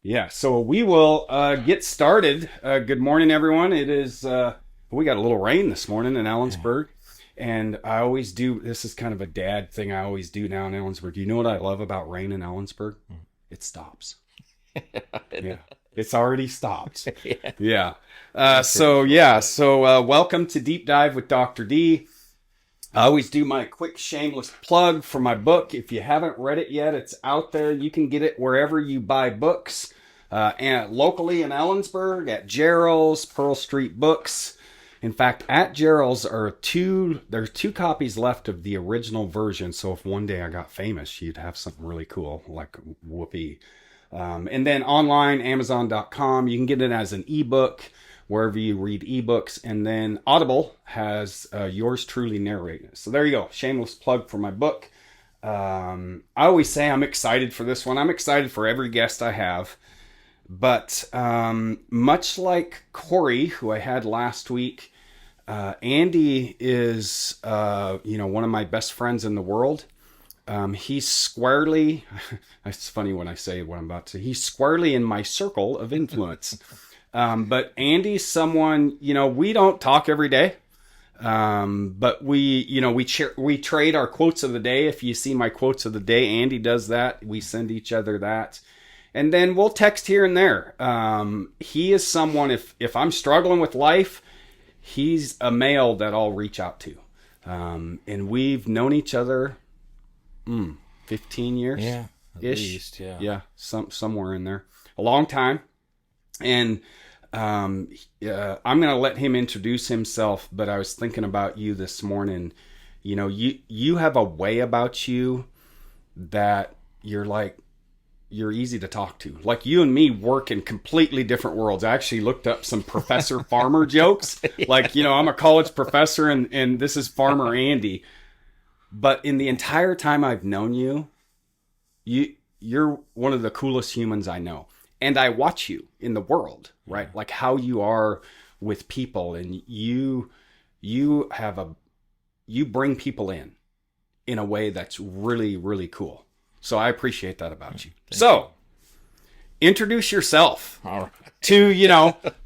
Yeah, so we will get started. Good morning, everyone. It is, we got a little rain this morning in Ellensburg. And I always do, this is kind of a dad thing I always do now in Ellensburg. You know what I love about rain in Ellensburg? It stops. Yeah, it's already stopped. Yeah. So welcome to Deep Dive with Dr. D. I always do my quick shameless plug for my book. If you haven't read it yet, it's out there. You can get it wherever you buy books. And locally in Ellensburg at Gerald's, Pearl Street Books. In fact, at Gerald's there's two copies left of the original version. So if one day I got famous, you'd have something really cool like whoopee. And then online, Amazon.com, you can get it as an ebook wherever you read ebooks. And then Audible has yours truly narrating it. So there you go. Shameless plug for my book. I always say I'm excited for this one. I'm excited for every guest I have. But much like Corey, who I had last week, Andy is, one of my best friends in the world. He's squarely, it's funny when I say what I'm about to say, he's squarely in my circle of influence. But Andy's someone, we don't talk every day. But we trade our quotes of the day. If you see my quotes of the day, Andy does that. We send each other that. And then we'll text here and there. He is someone, if I'm struggling with life, he's a male that I'll reach out to. And we've known each other 15 years. Yeah, at least, yeah. Yeah, somewhere in there. A long time. And I'm going to let him introduce himself, but I was thinking about you this morning. You have a way about you that you're easy to talk to. Like you and me work in completely different worlds. I actually looked up some Professor Farmer jokes. Yeah. Like, I'm a college professor and this is Farmer Andy. But in the entire time I've known you, you're one of the coolest humans I know. And I watch you in the world, right? Like how you are with people, and you bring people in a way that's really, really cool. So I appreciate that about you. So introduce yourself to,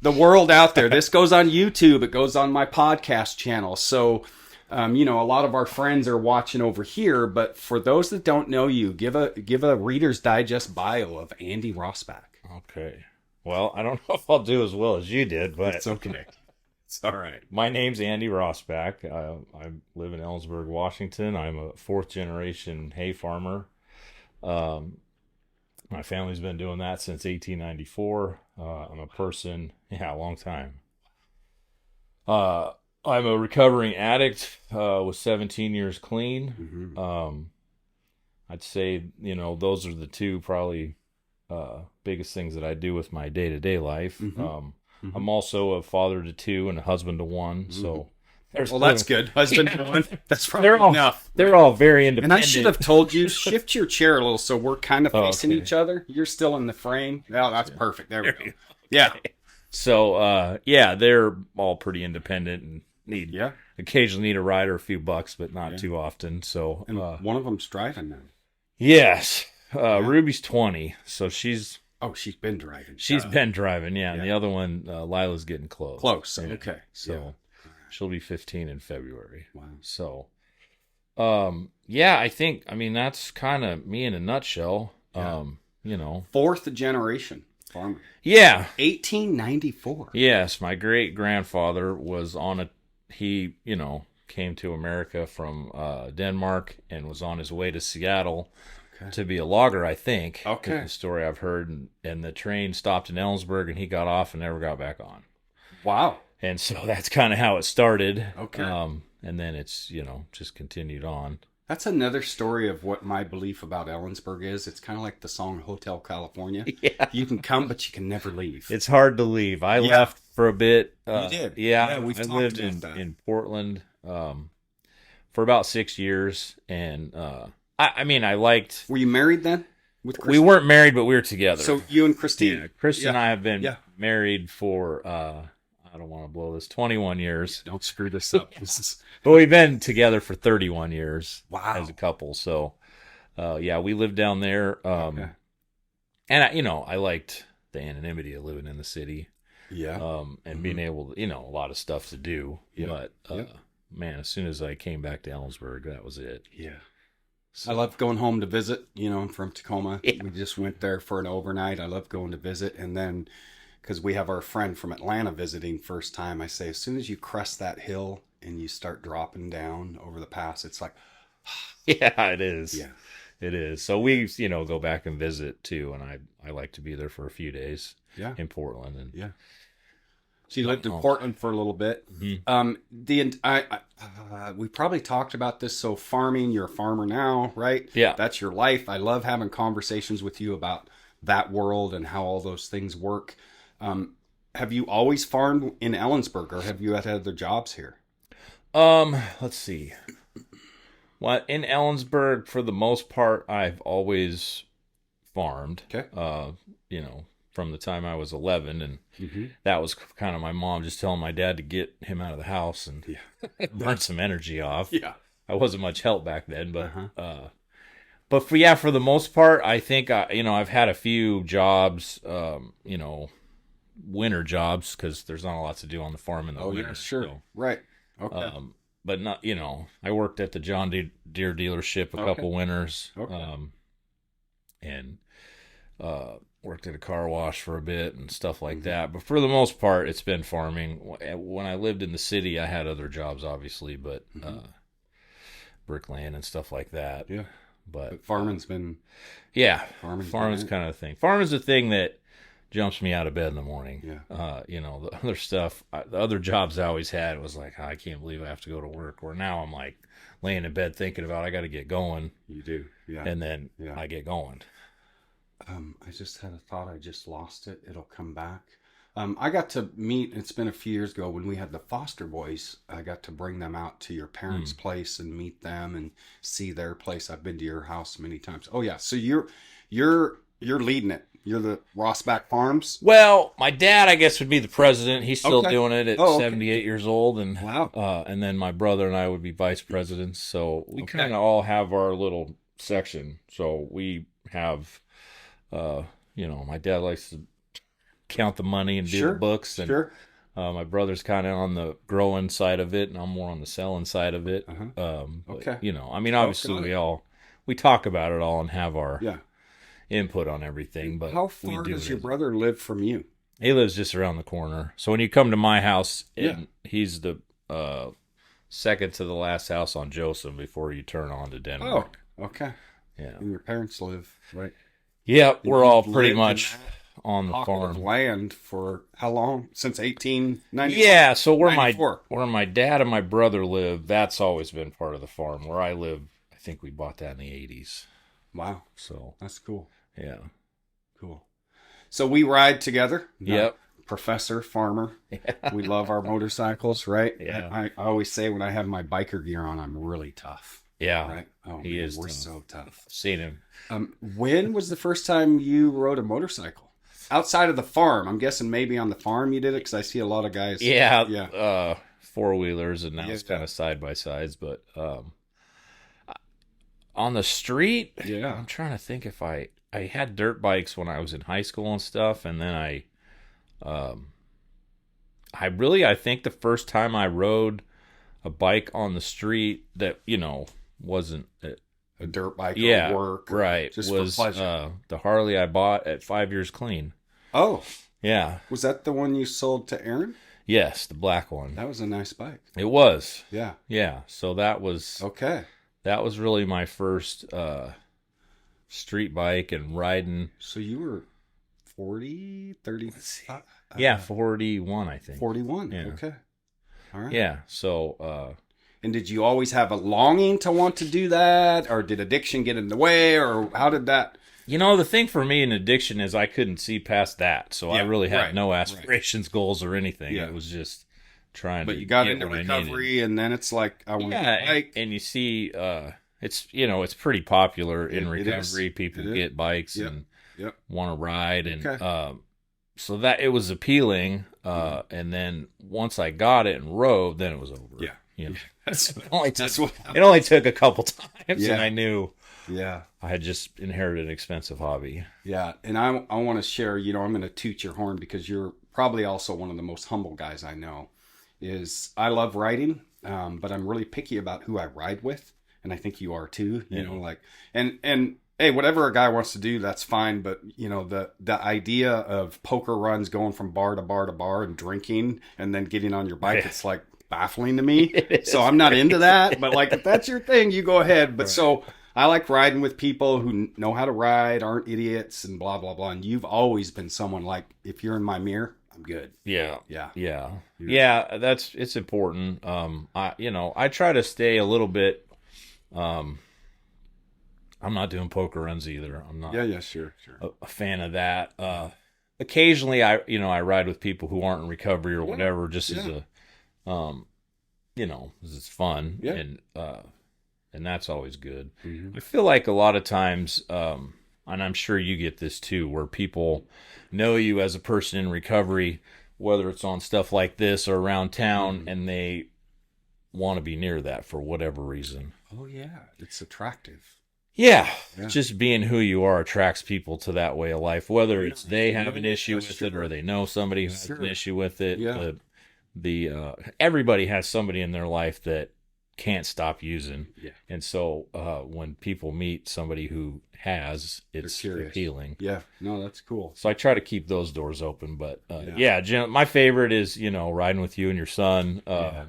the world out there. This goes on YouTube. It goes on my podcast channel. So, a lot of our friends are watching over here, but for those that don't know you, give a Reader's Digest bio of Andy Rosbach. Okay. Well, I don't know if I'll do as well as you did, but it's okay. It's all right. My name's Andy Rosbach. I live in Ellensburg, Washington. I'm a 4th-generation hay farmer. My family's been doing that since 1894. I'm a person, a long time. I'm a recovering addict, with 17 years clean. Mm-hmm. I'd say, those are the two probably, biggest things that I do with my day-to-day life. Mm-hmm. I'm also a father to two and a husband to one. Mm-hmm. So that's good. Husband to one. That's probably enough. They're all very independent. And I should have told you, shift your chair a little so we're kind of facing each other. You're still in the frame. Oh, that's perfect. There we go. Yeah. So, they're all pretty independent and occasionally need a ride or a few bucks, but not too often. So, and one of them's driving now. Yes. Ruby's 20, so she's been driving. She's been driving, and the other one, Lila's getting close. Okay. So she'll be 15 in February. Wow. So, I think, that's kind of me in a nutshell. Yeah. 4th generation farmer. Yeah. 1894. Yes, my great grandfather was he came to America from Denmark and was on his way to Seattle to be a logger, I think. Okay. That's the story I've heard. And the train stopped in Ellensburg and he got off and never got back on. Wow. And so that's kind of how it started. Okay. And then it's, just continued on. That's another story of what my belief about Ellensburg is. It's kind of like the song Hotel California. Yeah. You can come, but you can never leave. It's hard to leave. I left for a bit. You did. Yeah. We've I talked lived about in Portland for about 6 years. And I liked... Were you married then? With we weren't married, but we were together. So you and Christine. Yeah, Chris and I have been married for, I don't want to blow this, 21 years. Don't screw this up. But we've been together for 31 years wow. as a couple. So, we lived down there. Okay. And, I liked the anonymity of living in the city. Yeah. And being able to, a lot of stuff to do. Yeah. But, man, as soon as I came back to Ellensburg, that was it. Yeah. I love going home to visit. I'm from Tacoma. Yeah. We just went there for an overnight. I love going to visit. And then, because we have our friend from Atlanta visiting first time, I say, as soon as you crest that hill and you start dropping down over the pass, it's like, yeah, it is. Yeah. It is. So we, go back and visit too. And I like to be there for a few days in Portland. And yeah. So you lived in Portland for a little bit. Mm-hmm. We probably talked about this. So farming, you're a farmer now, right? Yeah. That's your life. I love having conversations with you about that world and how all those things work. Have you always farmed in Ellensburg, or have you had other jobs here? Let's see. Well, in Ellensburg, for the most part, I've always farmed. Okay. From the time I was 11, and that was kind of my mom just telling my dad to get him out of the house and burn some energy off. Yeah. I wasn't much help back then, but for the most part, I think I've had a few jobs, winter jobs, because there's not a lot to do on the farm in the winter. Yeah, sure. So, right. Okay. but not, I worked at the John Deere dealership a couple winters. Okay. And worked at a car wash for a bit and stuff like that. But for the most part, it's been farming. When I lived in the city, I had other jobs, obviously, but bricklaying and stuff like that. Yeah. But farming's been... Yeah. Farming's kind of a thing. Farming's a thing that jumps me out of bed in the morning. Yeah. The other stuff, the other jobs I always had was like, I can't believe I have to go to work. Where now I'm like laying in bed thinking about I got to get going. You do. Yeah. And then I get going. I just had a thought. I just lost it. It'll come back. I got to meet, it's been a few years ago when we had the foster boys. I got to bring them out to your parents' place and meet them and see their place. I've been to your house many times. Oh yeah. So you're leading it. You're the Rosbach Farms. Well, my dad, I guess, would be the president. He's still doing it at okay. 78 years old. And wow. And then my brother and I would be vice presidents. So we kind of all have our little section. So we have, my dad likes to count the money and do the books. And my brother's kind of on the growing side of it, and I'm more on the selling side of it. Okay. But, obviously we talk about it all and have our input on everything. But how far does your brother live from you? He lives just around the corner. So when you come to my house, he's the second to the last house on Joseph before you turn on to Denmark. Oh, okay. Yeah. And your parents live right. Yeah, we're all pretty much on the farm. Of land for how long? Since 1890? Yeah, so where my dad and my brother live, that's always been part of the farm. Where I live, I think we bought that in the 80s. Wow. So that's cool. Yeah. Cool. So we ride together. Yep. Professor, farmer. Yeah. We love our motorcycles, right? Yeah. I always say when I have my biker gear on, I'm really tough. Yeah. Right? Oh, he is. We're so tough. I've seen him. When was the first time you rode a motorcycle? Outside of the farm. I'm guessing maybe on the farm you did it, because I see a lot of guys. Yeah. Four-wheelers, and now it's kind of side-by-sides. But on the street, I'm trying to think if I had dirt bikes when I was in high school and stuff, and then I think the first time I rode a bike on the street that, wasn't a dirt bike or work. Right. Just was for pleasure. The Harley I bought at 5 years clean. Oh. Yeah. Was that the one you sold to Aaron? Yes, the black one. That was a nice bike. It was. Yeah. Yeah. So that was That was really my first street bike and riding. So you were 40, 30? Yeah, 41, I think. 41. Yeah. Okay. All right. Yeah. So and did you always have a longing to want to do that, or did addiction get in the way, or how did that? The thing for me in addiction is I couldn't see past that. So I really had no aspirations, goals, or anything. Yeah. It was just trying to. But you got into recovery, and then it's like, I want to bike. And you see, it's pretty popular in recovery. People get bikes and want to ride, and so that it was appealing. And then once I got it and rode, then it was over. Yeah. It only took a couple times, and I knew Yeah. I had just inherited an expensive hobby. Yeah. And I want to share, I'm going to toot your horn because you're probably also one of the most humble guys I know. Is I love riding, but I'm really picky about who I ride with. And I think you are too, and hey, whatever a guy wants to do, that's fine. But the idea of poker runs, going from bar to bar to bar and drinking and then getting on your bike, it's like baffling to me. So I'm not into that, but like, if that's your thing, you go ahead. But so I like riding with people who know how to ride, aren't idiots and blah, blah, blah. And you've always been someone like, if you're in my mirror, I'm good. Yeah. Yeah. It's important. I try to stay a little bit, I'm not doing poker runs either. I'm not. Yeah, sure. A fan of that. Occasionally, I ride with people who aren't in recovery or whatever, just as a, it's fun, and that's always good. I feel like a lot of times, and I'm sure you get this too, where people know you as a person in recovery, whether it's on stuff like this or around town, and they want to be near that for whatever reason. Oh yeah, it's attractive. Yeah, just being who you are attracts people to that way of life, whether it's they have an issue with it or they know somebody who has an issue with it. Yeah. Everybody has somebody in their life that can't stop using. Yeah. And so when people meet somebody who has, it's appealing. Yeah, no, that's cool. So I try to keep those doors open. But Jim, my favorite is, riding with you and your son or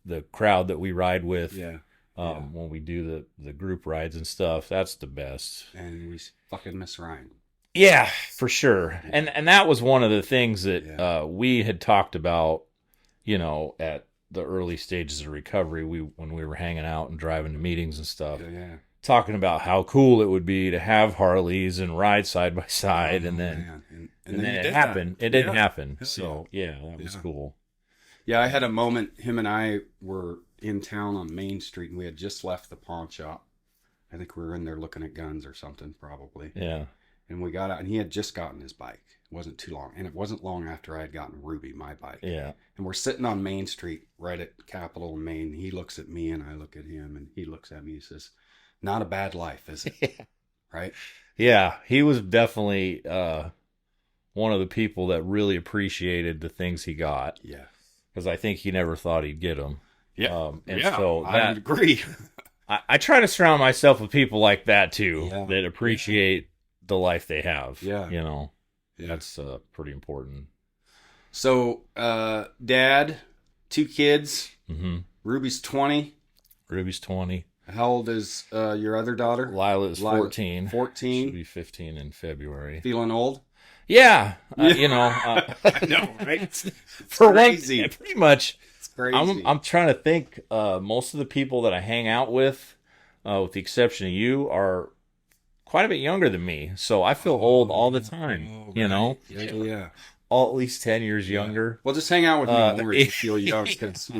the crowd that we ride with. Yeah. When we do the group rides and stuff, that's the best. And we fucking miss Ryan. Yeah, for sure. Yeah. And that was one of the things that we had talked about, at the early stages of recovery. When we were hanging out and driving to meetings and stuff, talking about how cool it would be to have Harleys and ride side by side, and then it happened. It didn't happen. So that was cool. Yeah, I had a moment. Him and I were in town on Main Street, and we had just left the pawn shop. I think we were in there looking at guns or something, probably. Yeah. And we got out, and he had just gotten his bike. It wasn't too long, and it wasn't long after I had gotten Ruby, my bike. Yeah. And we're sitting on Main Street, right at Capitol and Main. He looks at me, and I look at him, and he looks at me. He says, "Not a bad life, is it?" Right? Yeah, he was definitely one of the people that really appreciated the things he got. Yeah. Because I think he never thought he'd get them. Yeah. So I would agree. I try to surround myself with people like that too, that appreciate the life they have. Yeah. That's pretty important. So, Dad, 2 kids. Mm-hmm. Ruby's 20. How old is your other daughter? Lila is 14. 14. She'll be 15 in February. Feeling old? Yeah. I know, right? It's for crazy. One, pretty much. It's crazy. I'm trying to think. Most of the people that I hang out with the exception of you, are quite a bit younger than me. So I feel old all the time. Yeah. All at least 10 years younger. Well, just hang out with me more to feel young, because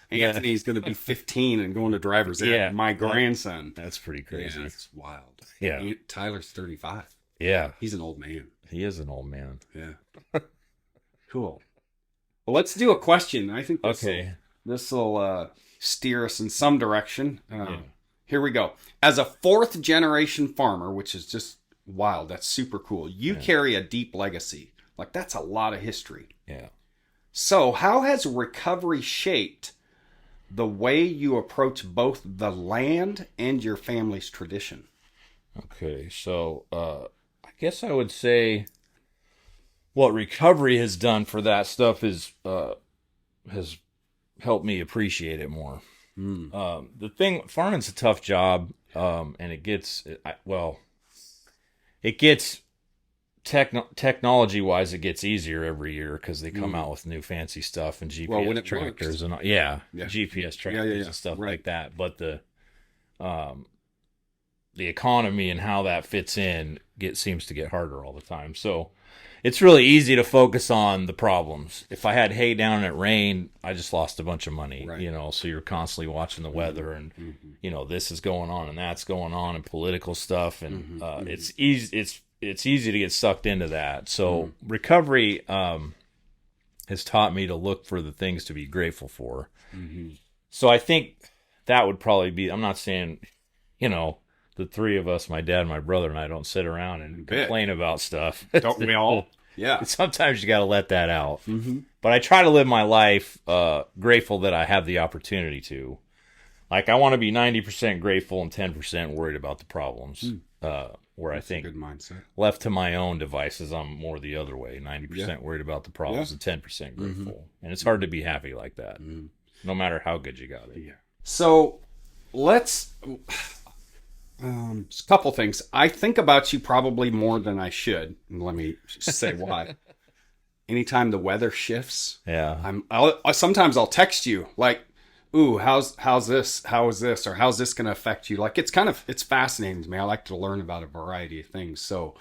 Anthony's going to be 15 and going to driver's ed. My grandson. That's pretty crazy. Yeah, that's wild. Yeah. Tyler's 35. Yeah. He's an old man. He is an old man. Yeah. Cool. Well, let's do a question. I think this will steer us in some direction. Here we go. As a 4th-generation farmer, which is just wild, that's super cool. You carry a deep legacy. Like, that's a lot of history. Yeah. So, how has recovery shaped the way you approach both the land and your family's tradition? Okay, so I guess I would say what recovery has done for that stuff is has helped me appreciate it more. The thing, farming's a tough job, and it gets technology-wise, it gets easier every year because they come out with new fancy stuff and GPS tractors and GPS tractors and stuff like that. But the economy and how that fits in seems to get harder all the time. So it's really easy to focus on the problems. If I had hay down and it rained, I just lost a bunch of money, so you're constantly watching the weather and, this is going on and that's going on and political stuff. And it's easy to get sucked into that. So recovery has taught me to look for the things to be grateful the So I think that would probably be, I'm not saying, the the three of us, my dad, my brother, and I, don't sit around and complain about stuff. Don't we all? Yeah. Sometimes you got to let that out. Mm-hmm. But I try to live my life grateful that I have the opportunity to. Like, I want to be 90% grateful and 10% worried about the problems. Where That's I think a good mindset. left to my own devices, I'm more the other way. 90% worried about the problems and 10% grateful. And it's hard to be happy like that, no matter how good you got it. Yeah. So let's... a couple things. I think about you probably more than I should. And let me say why. Anytime the weather shifts, sometimes I'll text you like, "Ooh, how's this? How is this? Or how's this going to affect you?" Like, it's fascinating to me. I like to learn about a variety of things. So,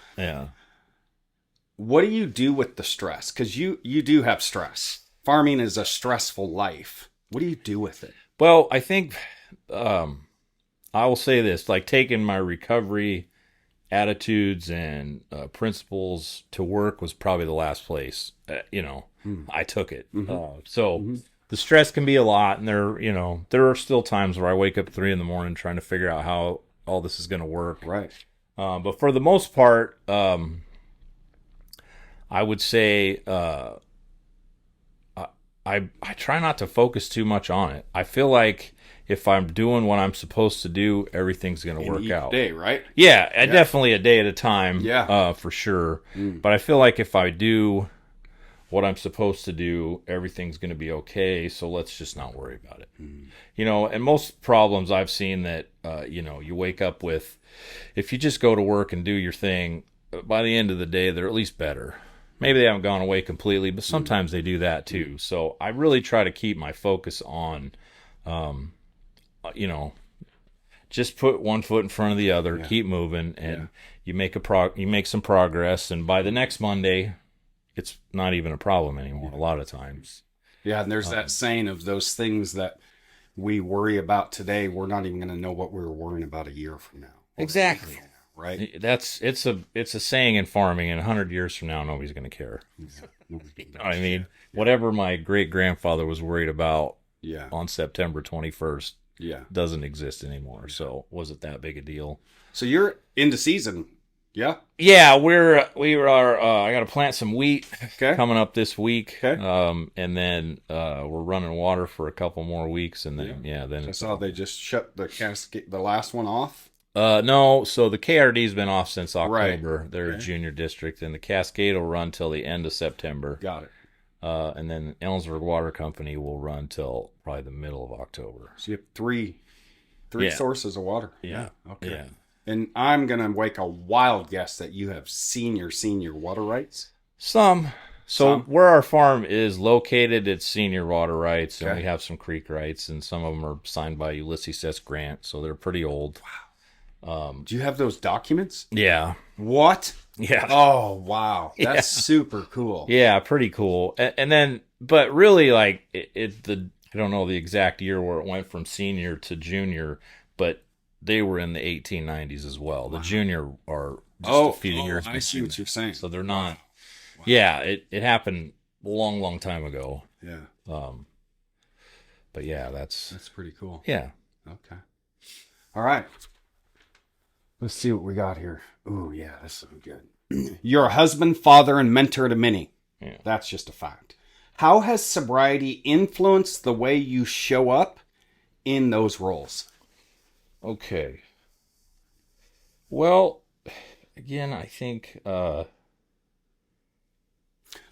what do you do with the stress? Because you do have stress. Farming is a stressful life. What do you do with it? Well, I think I will say this: like, taking my recovery attitudes and principles to work was probably the last place. I took it. The stress can be a lot, and there are still times where I wake up at 3 a.m. trying to figure out how all this is going to work. Right. But for the most part, I would say I try not to focus too much on it. I feel like if I'm doing what I'm supposed to do, everything's going to work out. Day, right? Yeah, definitely a day at a time. Yeah. For sure. But I feel like if I do what I'm supposed to do, everything's going to be okay. So let's just not worry about it. And most problems I've seen that, you wake up with, if you just go to work and do your thing, by the end of the day, they're at least better. Maybe they haven't gone away completely, but sometimes they do that too. So I really try to keep my focus on, just put one foot in front of the other, keep moving, and you make some progress. And by the next Monday, it's not even a problem anymore. A lot of times. Yeah. And there's that saying of those things that we worry about today, we're not even going to know what we were worrying about a year from now. Exactly. Right. It's a saying in farming, and 100 years from now, nobody's going to care. I mean, whatever my great grandfather was worried about on September 21st doesn't exist anymore. So was it that big a deal? So you're into season. Yeah. Yeah, we are. I got to plant some wheat coming up this week. Okay. And then we're running water for a couple more weeks, and then then I saw they just shut the last one off. No, so the KRD's been off since October. Right. They're a junior district, and the Cascade will run till the end of September. Got it. And then Ellensburg Water Company will run till probably the middle of October. So you have three sources of water. Yeah. Okay. Yeah. And I'm gonna make a wild guess that you have senior water rights. So where our farm is located, it's senior water rights, and we have some creek rights, and some of them are signed by Ulysses S. Grant, so they're pretty old. Wow. Do you have those documents? Yeah. What? Yeah. Oh, wow. That's super cool. Yeah, pretty cool. And then, but really, like, I don't know the exact year where it went from senior to junior, but they were in the 1890s as well. Wow. The junior are just a few years. I see what you're saying. So they're not. Wow. Yeah, it happened a long, long time ago. Yeah. But yeah, that's pretty cool. Yeah. Okay. All right. Let's see what we got here. Ooh, yeah, this is good. You're a husband, father, and mentor to many. Yeah. That's just a fact. How has sobriety influenced the way you show up in those roles? Okay. Well, again, I think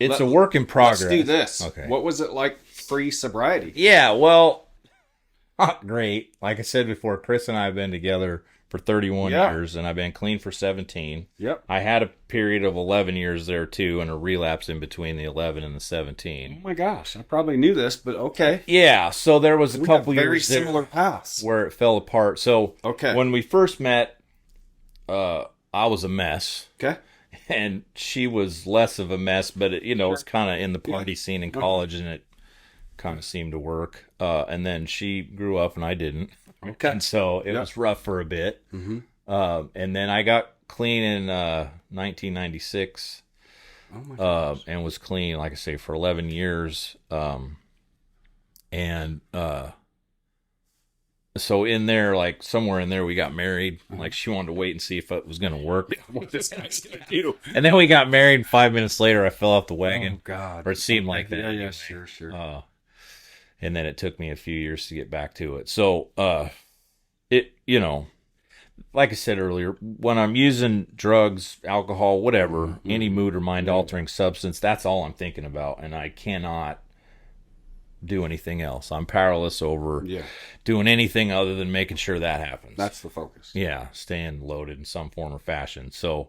it's a work in progress. Let's do this. Okay. What was it like pre-sobriety? Yeah, well, not great. Like I said before, Chris and I have been together for 31 years, and I've been clean for 17. Yep. I had a period of 11 years there, too, and a relapse in between the 11 and the 17. Oh, my gosh. I probably knew this, but okay. Yeah, so there was a couple years very similar paths where it fell apart. So okay. When we first met, I was a mess. Okay. And she was less of a mess, but it's kind of in the party scene in college, and it kind of seemed to work. And then she grew up, and I didn't. Okay. And so it was rough for a bit. Mm-hmm. And then I got clean in 1996. Oh my gosh. And was clean, like I say, for 11 years. And so in there, like somewhere in there, we got married. Like she wanted to wait and see if it was going to work. What this guy's gonna do? And then we got married. And 5 minutes later, I fell off the wagon. Oh God! Or it seemed like that. Yeah, anyway. sure. And then it took me a few years to get back to it. So, like I said earlier, when I'm using drugs, alcohol, whatever, any mood or mind altering substance, that's all I'm thinking about, and I cannot do anything else. I'm powerless over doing anything other than making sure that happens. That's the focus. Yeah, staying loaded in some form or fashion. So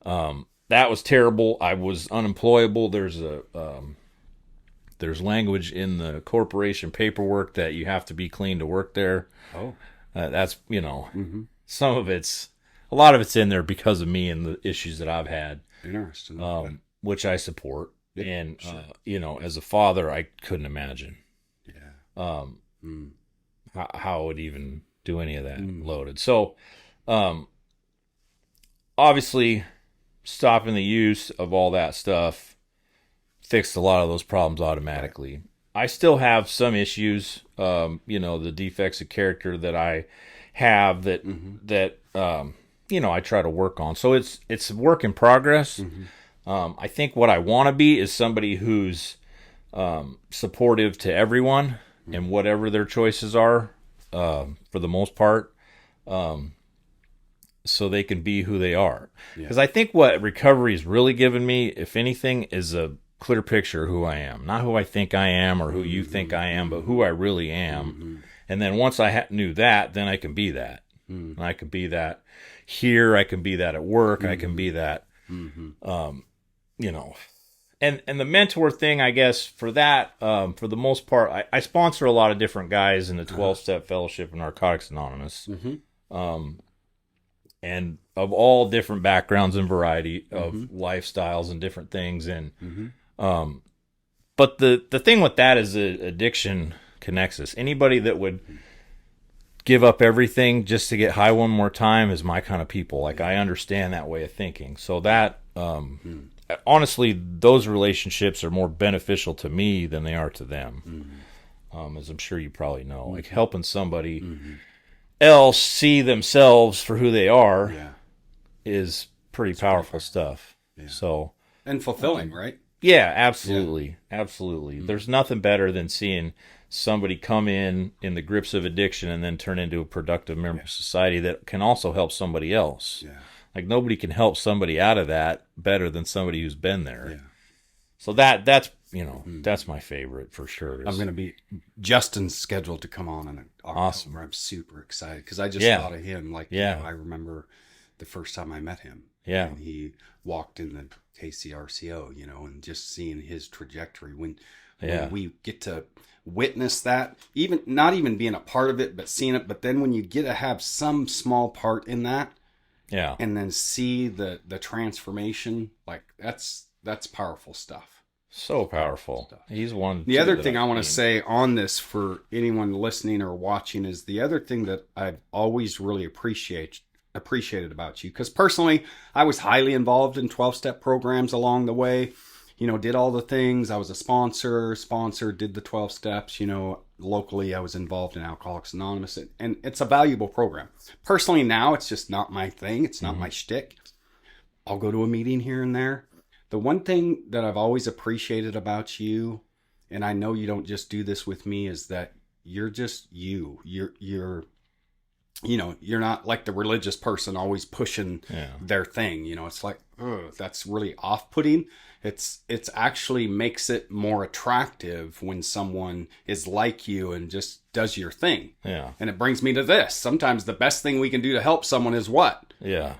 that was terrible. I was unemployable. There's language in the corporation paperwork that you have to be clean to work there. Oh, that's some of a lot of it's in there because of me and the issues that I've had. Interesting. Which I support. Yeah, and sure. As a father, I couldn't imagine Yeah. how I would even do any of that loaded. So obviously stopping the use of all that stuff fixed a lot of those problems automatically. Right. I still have some issues, the defects of character that I have that I try to work on. So it's a work in progress. I think what I want to be is somebody who's supportive to everyone and whatever their choices are, for the most part, so they can be who they are. Because I think what recovery has really given me, if anything, is a clear picture of who I am. Not who I think I am or who you think I am, but who I really am. And then once I knew that, then I can be that. And I can be that here. I can be that at work. I can be that, And the mentor thing, I guess, for that, for the most part, I sponsor a lot of different guys in the 12-Step Fellowship and Narcotics Anonymous. And of all different backgrounds and variety of lifestyles and different things. And but the thing with that is addiction connects us. Anybody that would give up everything just to get high one more time is my kind of people. Like, I understand that way of thinking. So that, honestly, those relationships are more beneficial to me than they are to them. As I'm sure you probably know, like helping somebody else see themselves for who they are is pretty powerful stuff. So, and fulfilling, right? Yeah, absolutely. Absolutely. There's nothing better than seeing somebody come in the grips of addiction and then turn into a productive member of society that can also help somebody else. Like, nobody can help somebody out of that better than somebody who's been there. So that's that's my favorite for sure. I'm going to be Justin's scheduled to come on in October. Awesome. I'm super excited because I just thought of him. Like, I remember the first time I met him. And he walked in the KCRCO, and just seeing his trajectory when we get to witness that, even not even being a part of it, but seeing it. But then when you get to have some small part in that, and then see the transformation, like that's powerful stuff. So powerful. He's one. The other thing I want to say on this for anyone listening or watching is the other thing that I've always really appreciated about you, because personally I was highly involved in 12-step programs along the way, did all the things. I was a sponsor, did the 12 steps, locally I was involved in Alcoholics Anonymous, and it's a valuable program. Personally now it's just not my thing. It's not my shtick. I'll go to a meeting here and there. The one thing that I've always appreciated about you, and I know you don't just do this with me, is that you're just you. You're not like the religious person always pushing their thing. It's like, that's really off-putting. It's actually makes it more attractive when someone is like you and just does your thing. And it brings me to this. Sometimes the best thing we can do to help someone is what?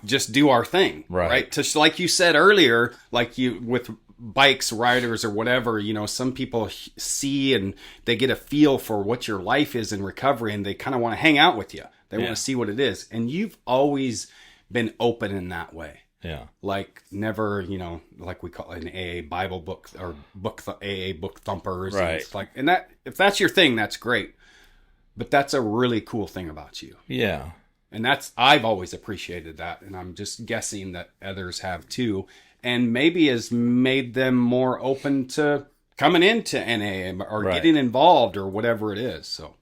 Just do our thing. Right? Just like you said earlier, like you with bikes, riders, or whatever, some people see and they get a feel for what your life is in recovery, and they kind of want to hang out with you. They want to see what it is. And you've always been open in that way. Like never, like we call it an AA Bible book or AA book thumpers. Right. And it's like, and that, if that's your thing, that's great. But that's a really cool thing about you. And I've always appreciated that. And I'm just guessing that others have too. And maybe has made them more open to coming into NA or getting involved or whatever it is. So,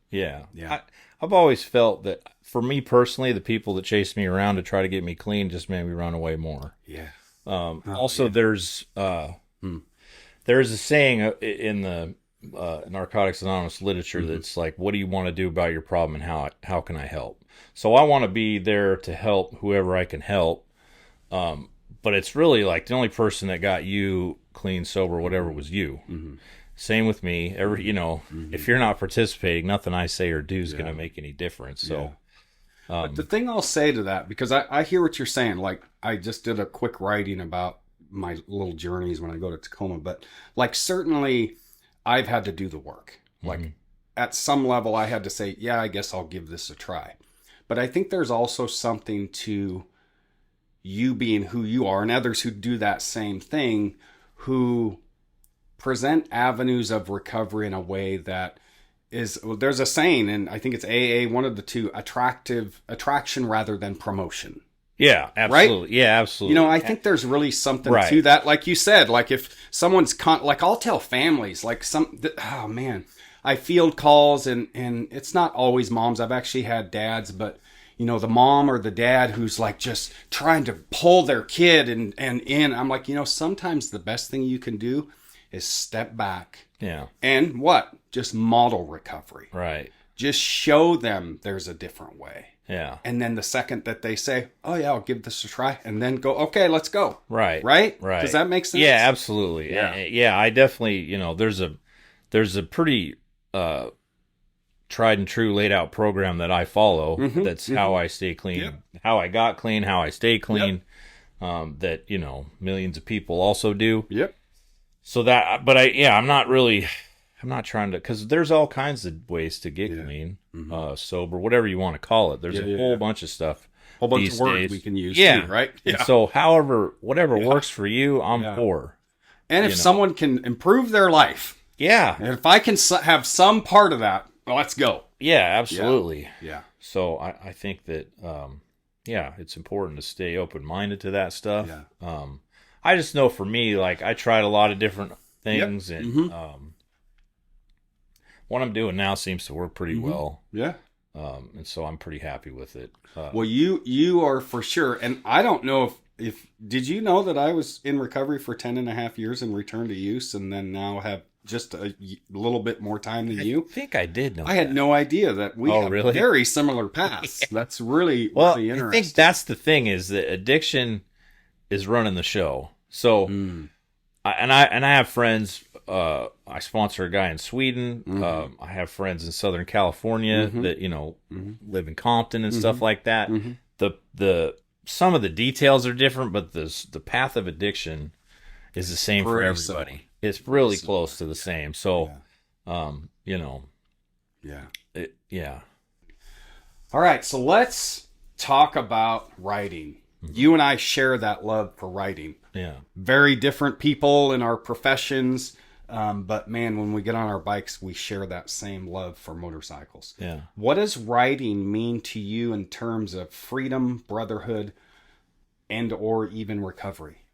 I've always felt that for me personally, the people that chase me around to try to get me clean just made me run away more. Yeah. Also, there's a saying in the Narcotics Anonymous literature that's like, what do you want to do about your problem, and how can I help? So I want to be there to help whoever I can help. But it's really like the only person that got you clean, sober, whatever, was you. Same with me. If you're not participating, nothing I say or do is going to make any difference. So, but the thing I'll say to that, because I hear what you're saying. Like, I just did a quick writing about my little journeys when I go to Tacoma, but like, certainly I've had to do the work. Like, at some level I had to say, yeah, I guess I'll give this a try. But I think there's also something to you being who you are, and others who do that same thing, who present avenues of recovery in a way that is, well, there's a saying, and I think it's AA, one of the two, attraction rather than promotion. Yeah, absolutely. Right? Yeah, absolutely. You know, I think there's really something to that. Like you said, like if someone's like, I'll tell families, like oh man, I field calls, and it's not always moms. I've actually had dads, but you know, the mom or the dad who's like just trying to pull their kid and in. I'm like, you know, sometimes the best thing you can do is step back. Yeah. And what? Just model recovery. Right. Just show them there's a different way. Yeah. And then the second that they say, oh yeah, I'll give this a try, and then go, okay, let's go. Right. Right? Right. Does that make sense? Yeah, absolutely. Yeah, I definitely, there's a pretty tried and true laid out program that I follow. That's how I stay clean, how I got clean, how I stay clean, that, millions of people also do. Yep. So that, but I'm not trying to, because there's all kinds of ways to get clean, sober, whatever you want to call it. There's a whole bunch of stuff. Whole bunch of words we can use too, right? Yeah. And so whatever works for you, I'm for. And if someone can improve their life. Yeah. And if I can have some part of that, well, let's go. Yeah, absolutely. Yeah. So I think that, it's important to stay open-minded to that stuff. Yeah. I just know for me, like, I tried a lot of different things, and what I'm doing now seems to work pretty well. Yeah. And so I'm pretty happy with it. Well, you are for sure. And I don't know if did you know that I was in recovery for 10 and a half years and returned to use, and then now have just a little bit more time than you? I think I did know I had no idea that we have very similar paths. That's really, really interesting. I think that's the thing, is that addiction is running the show. So, I have friends. I sponsor a guy in Sweden. I have friends in Southern California that live in Compton and stuff like that. The some of the details are different, but the path of addiction is the same for everybody. It's really close to the same. So, yeah. All right, so let's talk about writing. You and I share that love for writing. Yeah. Very different people in our professions. But man, when we get on our bikes, we share that same love for motorcycles. Yeah. What does writing mean to you in terms of freedom, brotherhood, and or even recovery?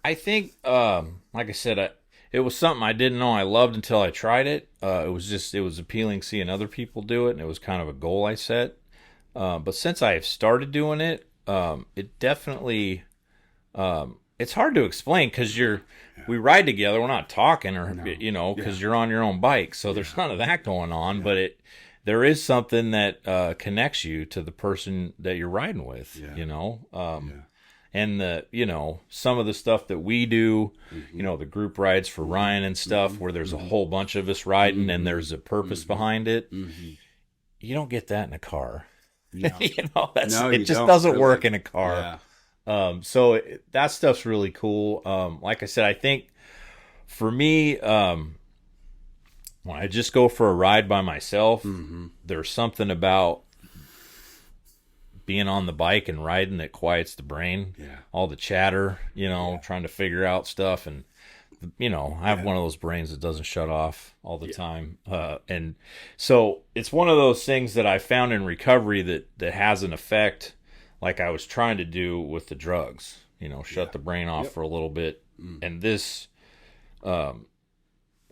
I think, like I said, it was something I didn't know I loved until I tried it. It was appealing seeing other people do it, and it was kind of a goal I set. But since I have started doing it, it definitely, it's hard to explain, because we ride together. We're not talking, because you're on your own bike. So there's none of that going on, but there is something that connects you to the person that you're riding with, and some of the stuff that we do, the group rides for Ryan and stuff, where there's a whole bunch of us riding and there's a purpose behind it. You don't get that in a car. No. It just doesn't work in a car. So that stuff's really cool. Like I said, I think for me, when I just go for a ride by myself, there's something about being on the bike and riding that quiets the brain. All the chatter, trying to figure out stuff, and I have one of those brains that doesn't shut off all the time. And so it's one of those things that I found in recovery that has an effect, like I was trying to do with the drugs, shut the brain off for a little bit. And this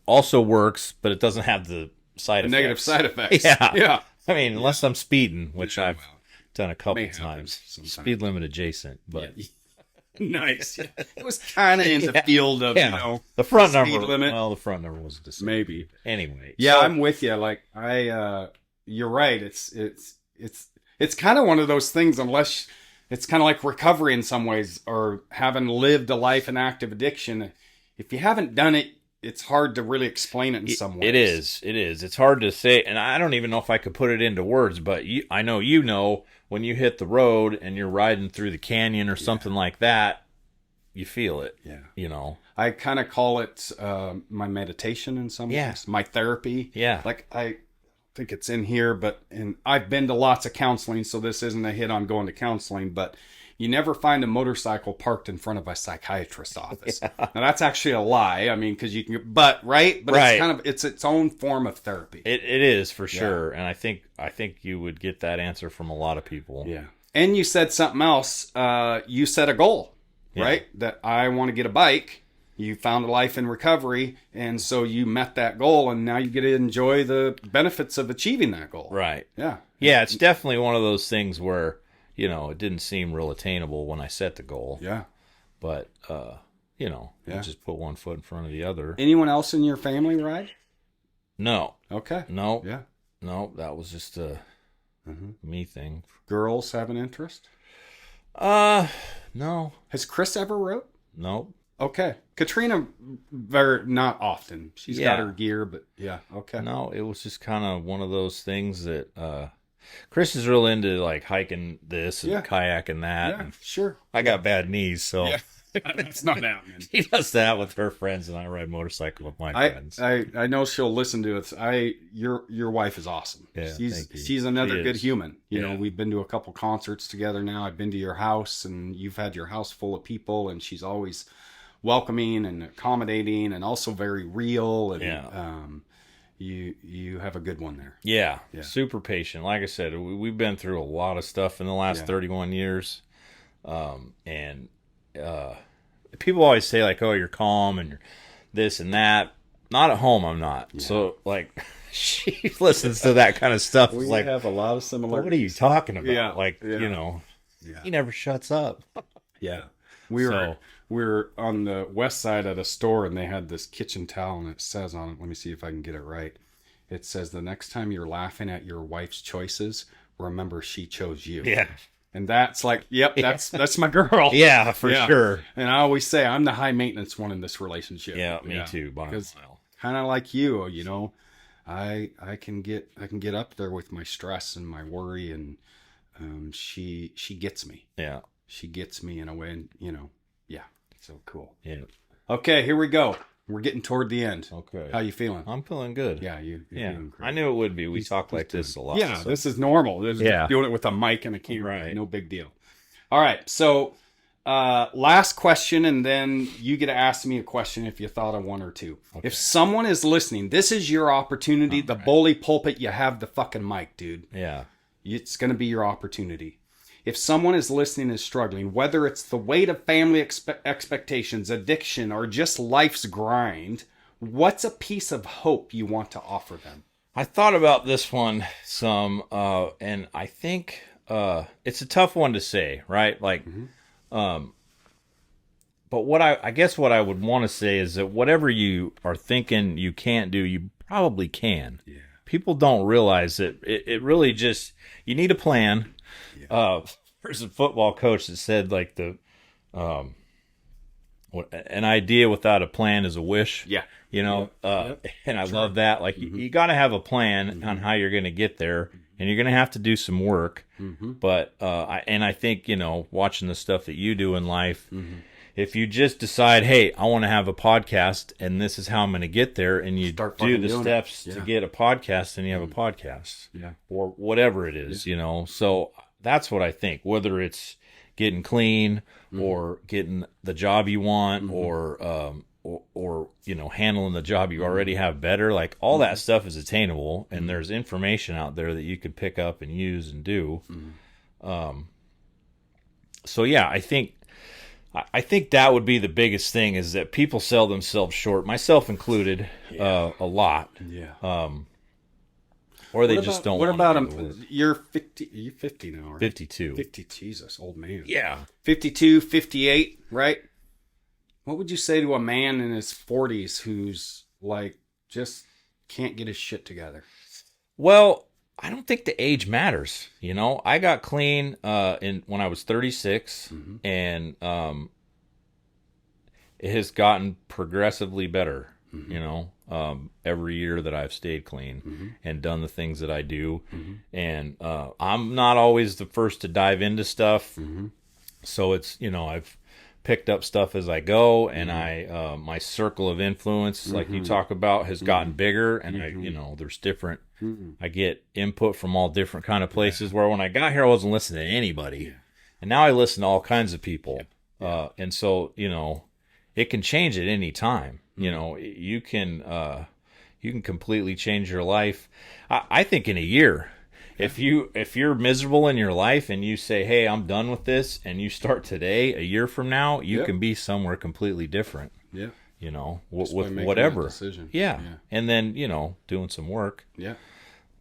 also works, but it doesn't have the side effects. Negative side effects. Yeah. Yeah. I mean, unless I'm speeding, which I've done a couple May happen times. sometimes. Speed limit adjacent, but Nice. It was kind of in the field of, you know, the front speed number. limit. Well, the front number wasn't the same. Maybe. Anyway. Yeah, so- I'm with you. Like you're right. It's kind of one of those things, unless it's kind of like recovery in some ways, or having lived a life in active addiction. If you haven't done it, it's hard to really explain it in some ways. It is. It's hard to say, and I don't even know if I could put it into words, but I know when you hit the road and you're riding through the canyon or something like that, you feel it. Yeah. You know. I kind of call it my meditation in some ways, my therapy. Yeah. Like I think it's in here, and I've been to lots of counseling, so this isn't a hit on going to counseling, but you never find a motorcycle parked in front of a psychiatrist's office. Yeah. Now that's actually a lie. I mean, because you can, but it's kind of, it's its own form of therapy. It is for sure, and I think you would get that answer from a lot of people. Yeah. And you said something else. You set a goal, right? That I want to get a bike. You found a life in recovery, and so you met that goal, and now you get to enjoy the benefits of achieving that goal. Right. Yeah. Yeah, it's definitely one of those things where, you know, it didn't seem real attainable when I set the goal. Yeah. But, you know, you just put one foot in front of the other. Anyone else in your family ride? No. Okay. No. Yeah. No, that was just a me thing. Girls have an interest? No. Has Chris ever wrote? No. Okay. Katrina, not often. She's got her gear, but yeah. Okay. No, it was just kind of one of those things that, Chris is real into like hiking this and kayaking that. Yeah, and sure. I got bad knees, so That's not happening. he does that with her friends, and I ride motorcycle with my friends. I know she'll listen to it. Your wife is awesome. Yeah, she's another good human. You know, Yeah. we've been to a couple concerts together now. I've been to your house, and you've had your house full of people, and she's always welcoming and accommodating, and also very real. And you have a good one there. Yeah, super patient. Like I said, we've been through a lot of stuff in the last 31 years. And people always say, like, oh, you're calm and you're this and that. Not at home, I'm not. Yeah. So, like, she listens to that kind of stuff. We like, have a lot of similarities. What are you talking about? Yeah. Like, you know, he never shuts up. Yeah. We were on the west side at a store, and they had this kitchen towel, and it says on it, let me see if I can get it right. It says, the next time you're laughing at your wife's choices, remember she chose you. Yeah. And that's like, that's my girl. Yeah, for sure. And I always say I'm the high maintenance one in this relationship. Yeah, me too. Because kind of like you know, I can get up there with my stress and my worry, and she gets me. Yeah. She gets me in a way, and you know, so cool. Yeah. Okay, here we go. We're getting toward the end. Okay. How you feeling? I'm feeling good. Yeah, you're feeling great. I knew it would be. We talk like this a lot. Yeah, so. This is normal. This is doing it with a mic and a camera. Right. No big deal. All right, so last question, and then you get to ask me a question if you thought of one or two. Okay. If someone is listening, this is your opportunity. The bully pulpit, you have the fucking mic, dude. Yeah. It's going to be your opportunity. If someone is listening and is struggling, whether it's the weight of family expectations, addiction, or just life's grind, what's a piece of hope you want to offer them? I thought about this one some, and I think it's a tough one to say, right? Like, but what I guess what I would want to say is that whatever you are thinking you can't do, you probably can. Yeah. People don't realize that it really just, you need a plan. Yeah. There's a football coach that said, like, an idea without a plan is a wish. Yeah. You know, and I love that. Like, you got to have a plan on how you're going to get there, and you're going to have to do some work. But, I think, you know, watching the stuff that you do in life, if you just decide, hey, I want to have a podcast, and this is how I'm going to get there, and you do the steps to get a podcast, and you have a podcast. Yeah. Or whatever it is, you know. So that's what I think, whether it's getting clean or getting the job you want or you know, handling the job you already have better. Like, all that stuff is attainable, and there's information out there that you can pick up and use and do. So yeah, I think that would be the biggest thing, is that people sell themselves short, myself included, a lot. Yeah. or they just don't. What want about to them? You're 50. You're 50 now, right? 52. 50. Jesus, old man. Yeah. 52, 58, right? What would you say to a man in his 40s who's like just can't get his shit together? Well, I don't think the age matters. You know, I got clean when I was 36, and it has gotten progressively better. You know, every year that I've stayed clean and done the things that I do, and I'm not always the first to dive into stuff. So it's, you know, I've picked up stuff as I go, and I my circle of influence, like you talk about, has gotten bigger, and I, you know, there's different. I get input from all different kind of places. Where when I got here, I wasn't listening to anybody, and now I listen to all kinds of people. And so, you know, it can change at any time. You know, you can completely change your life. I think in a year. If you're miserable in your life and you say, "Hey, I'm done with this," and you start today, a year from now, you can be somewhere completely different. Yeah. You know, with whatever. Yeah. And then, you know, doing some work. Yeah.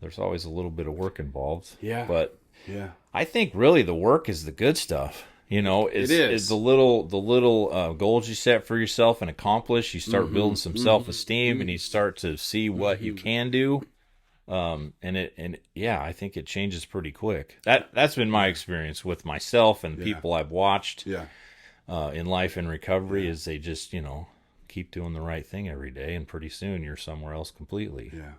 There's always a little bit of work involved. Yeah. But I think really the work is the good stuff. You know, is the little goals you set for yourself and accomplish. You start building some self-esteem, and you start to see what you can do. I think it changes pretty quick. That's been my experience with myself and people I've watched in life and recovery is they just, you know, keep doing the right thing every day, and pretty soon you're somewhere else completely. Yeah.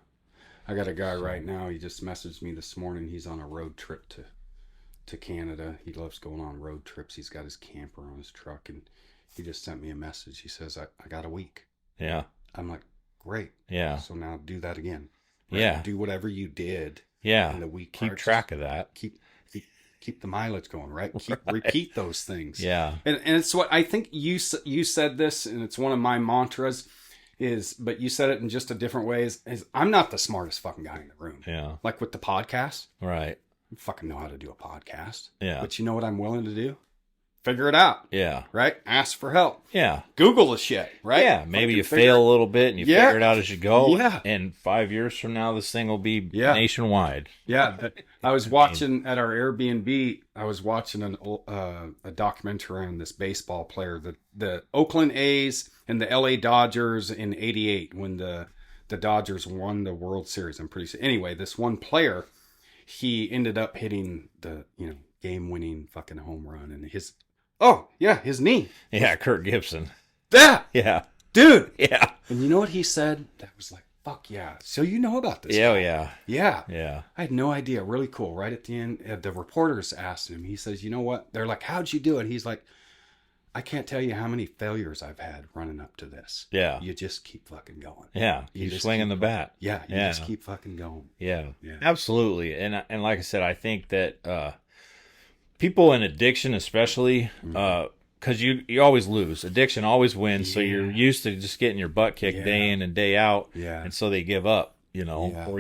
I got a guy right now, he just messaged me this morning. He's on a road trip to Canada. He loves going on road trips. He's got his camper on his truck, and he just sent me a message. He says, I got a week. Yeah. I'm like, great. Yeah. So now do that again. Right? Yeah. Do whatever you did. Yeah. In the week. Keep track of that. Keep the mileage going, right? Repeat those things. Yeah. And it's what I think you said this, and it's one of my mantras but you said it in just a different way is I'm not the smartest fucking guy in the room. Yeah. Like with the podcast. Right. I fucking know how to do a podcast. Yeah. But you know what I'm willing to do? Figure it out. Yeah. Right? Ask for help. Yeah. Google the shit, right? Yeah. Maybe you fail a little bit and you figure it out as you go. Yeah. And 5 years from now, this thing will be nationwide. Yeah. I was watching at our Airbnb, I was watching a documentary on this baseball player, the Oakland A's and the LA Dodgers in '88 when the Dodgers won the World Series. I'm pretty sure. Anyway, this one player, he ended up hitting the, you know, game-winning fucking home run, and his knee. Yeah, Kirk Gibson. Yeah. Dude. Yeah. And you know what he said? That was like, fuck yeah. So you know about this guy. Yeah. I had no idea. Really cool. Right at the end, the reporters asked him. He says, you know what? They're like, how'd you do it? He's like, I can't tell you how many failures I've had running up to this. Yeah. You just keep fucking going. Yeah. You keep swinging the bat. Yeah. You just keep fucking going. Yeah. Absolutely. And like I said, I think that people in addiction especially, because you always lose. Addiction always wins, so you're used to just getting your butt kicked day in and day out, and so they give up, you know, or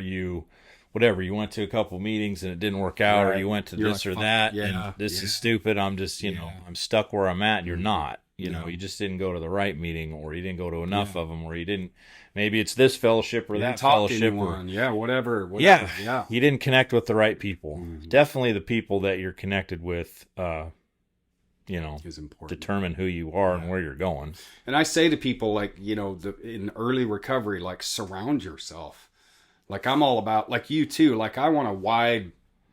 you whatever, you went to a couple meetings and it didn't work out, or you went to this or that, and this is stupid, I'm just, you know, I'm stuck where I'm at, and you're not. You know, you just didn't go to the right meeting, or you didn't go to enough of them, or you didn't. Maybe it's this fellowship or that fellowship, or whatever. Yeah, you didn't connect with the right people. Definitely, the people that you're connected with, you know, is important. Determine who you are and where you're going. And I say to people, like, you know, in early recovery, like, surround yourself. Like, I'm all about, like you too. Like, I want a wide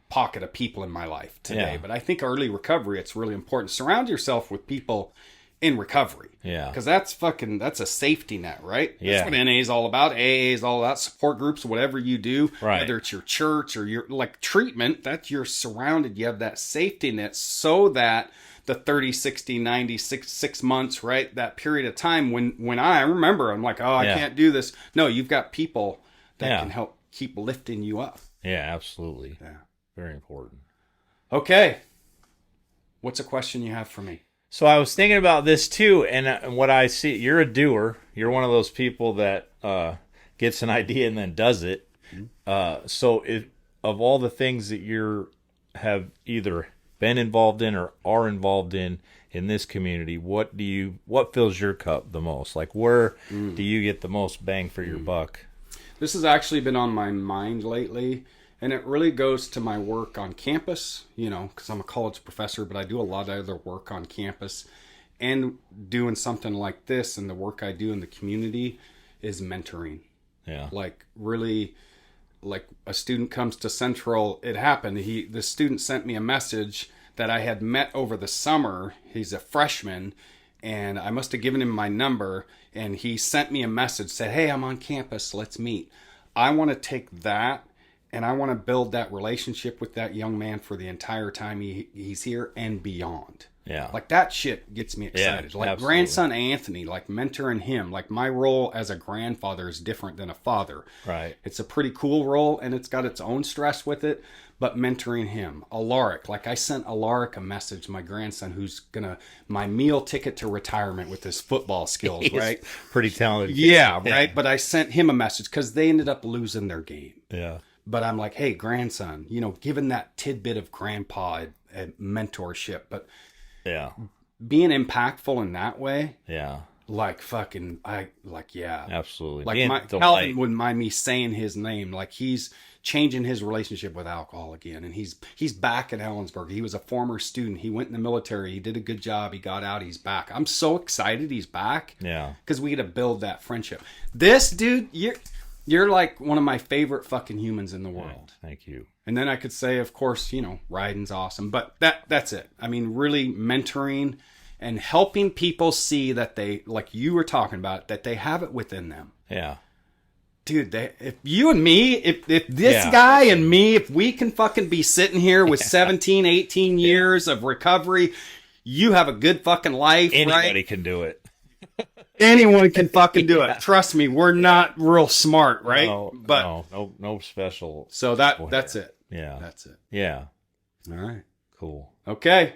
pocket of people in my life today, but I think early recovery, it's really important. Surround yourself with people in recovery. Yeah. Because that's a safety net, right? That's what NA is all about. AA is all about support groups, whatever you do, whether it's your church or your, like, treatment, that you're surrounded. You have that safety net so that the 30, 60, 90, 6 months, right? That period of time when I remember, I'm like, I can't do this. No, you've got people that can help keep lifting you up. Yeah, absolutely. Yeah. Very important. Okay. What's a question you have for me? So I was thinking about this too, and what I see, you're a doer. You're one of those people that gets an idea and then does it. So of all the things that you have either been involved in or are involved in this community, what fills your cup the most? Like, where do you get the most bang for your buck? This has actually been on my mind lately, and it really goes to my work on campus, you know, because I'm a college professor, but I do a lot of other work on campus. And doing something like this and the work I do in the community is mentoring. Yeah. Like really, like a student comes to Central, it happened. The student sent me a message that I had met over the summer. He's a freshman, and I must have given him my number, and he sent me a message, said, hey, I'm on campus, let's meet. I want to take that, and I want to build that relationship with that young man for the entire time he's here and beyond. Yeah. Like that shit gets me excited. Yeah, like absolutely. grandson Anthony, like mentoring him. Like my role as a grandfather is different than a father. Right. It's a pretty cool role and it's got its own stress with it, but mentoring him. Alaric, like I sent Alaric a message, my grandson, who's gonna my meal ticket to retirement with his football skills, He's right? pretty talented. Yeah, right. But I sent him a message because they ended up losing their game. Yeah. But I'm like, hey, grandson, you know, given that tidbit of grandpa mentorship, but Yeah. being impactful in that way, Yeah. like fucking, yeah. Absolutely. Like Being my the Calvin light. wouldn't mind me saying his name. Like he's changing his relationship with alcohol again, and he's back in Ellensburg. He was a former student. He went in the military. He did a good job. He got out. He's back. I'm so excited he's back. Yeah. Because we get to build that friendship. This dude, you're like one of my favorite fucking humans in the world. Thank you. And then I could say, of course, you know, riding's awesome, but that's it. I mean, really mentoring and helping people see that they, like you were talking about, that they have it within them. Yeah. Dude, if you and me, if this guy and me, if we can fucking be sitting here with 17, 18 years of recovery, you have a good fucking life, Anybody right? can do it. Anyone can fucking do it. Trust me, we're not real smart, right? No special. So that's it. Yeah. That's it. Yeah. All right. Cool. Okay.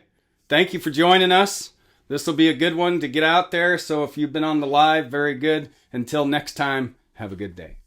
Thank you for joining us. This will be a good one to get out there. So if you've been on the live, very good. Until next time, have a good day.